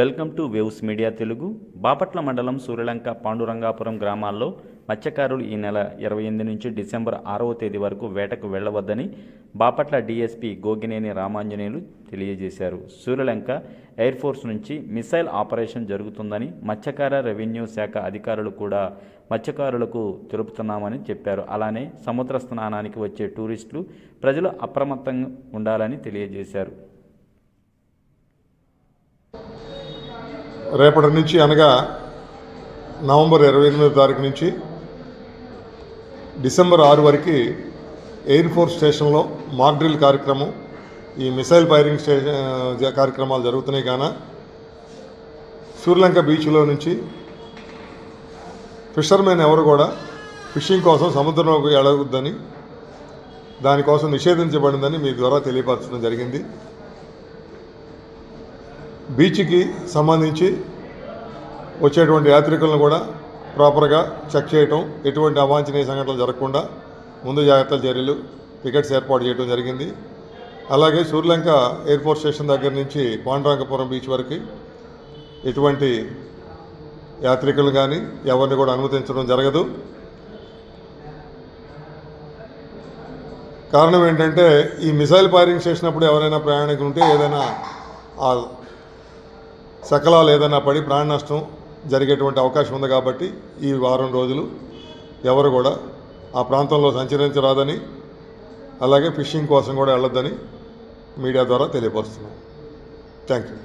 Welcome to waves media Telugu. Bapatla మండలం సూర్యలంక పాండురంగాపురం గ్రామాల్లో మత్స్యకారులు ఈ నెల 28 నుంచి డిసెంబర్ 6వ తేదీ వరకు వేటకు వెళ్లవద్దని బాపట్ల డీఎస్పీ గోగినేని రామాంజనేయులు తెలియజేశారు. సూర్యలంక ఎయిర్ ఫోర్స్ నుంచి మిసైల్ ఆపరేషన్ జరుగుతుందని మత్స్యకార రెవెన్యూ శాఖ అధికారులు కూడా మత్స్యకారులకు తెలుపుతున్నామని చెప్పారు. అలానే సముద్ర స్నానానికి వచ్చే టూరిస్టులు ప్రజలు అప్రమత్తంగా ఉండాలని తెలియజేశారు. రేపటి నుంచి అనగా నవంబర్ 28వ తారీఖు నుంచి డిసెంబర్ 6 వరకు ఎయిర్ ఫోర్స్ స్టేషన్లో మాక్ డ్రిల్ కార్యక్రమం, ఈ మిసైల్ ఫైరింగ్ కార్యక్రమాలు జరుగుతున్నాయి. కాన సూర్యలంక బీచ్లో నుంచి ఫిషర్మెన్ ఎవరు కూడా ఫిషింగ్ కోసం సముద్రంలోకి వెళ్ళవద్దని, దానికోసం నిషేధించబడిందని మీ ద్వారా తెలియపరచడం జరిగింది. బీచ్కి సంబంధించి వచ్చేటువంటి యాత్రికులను కూడా ప్రాపర్గా చెక్ చేయటం, ఎటువంటి అవాంఛనీయ సంఘటనలు జరగకుండా ముందు జాగ్రత్తల చర్యలు, టికెట్స్ ఏర్పాటు చేయడం జరిగింది. అలాగే సూర్యలంక ఎయిర్పోర్ట్ స్టేషన్ దగ్గర నుంచి పాండురంగపురం బీచ్ వరకు ఎటువంటి యాత్రికులు కానీ ఎవరిని కూడా అనుమతించడం జరగదు. కారణం ఏంటంటే, ఈ మిసైల్ ఫైరింగ్ చేసినప్పుడు ఎవరైనా ప్రయాణికులు ఉంటే ఏదైనా శకలాలు ఏదైనా పడి ప్రాణ నష్టం జరిగేటువంటి అవకాశం ఉంది. కాబట్టి ఈ వారం రోజులు ఎవరు కూడా ఆ ప్రాంతంలో సంచరించరాదని, అలాగే ఫిషింగ్ కోసం కూడా వెళ్ళొద్దని మీడియా ద్వారా తెలియపరుస్తున్నాం. Thank you.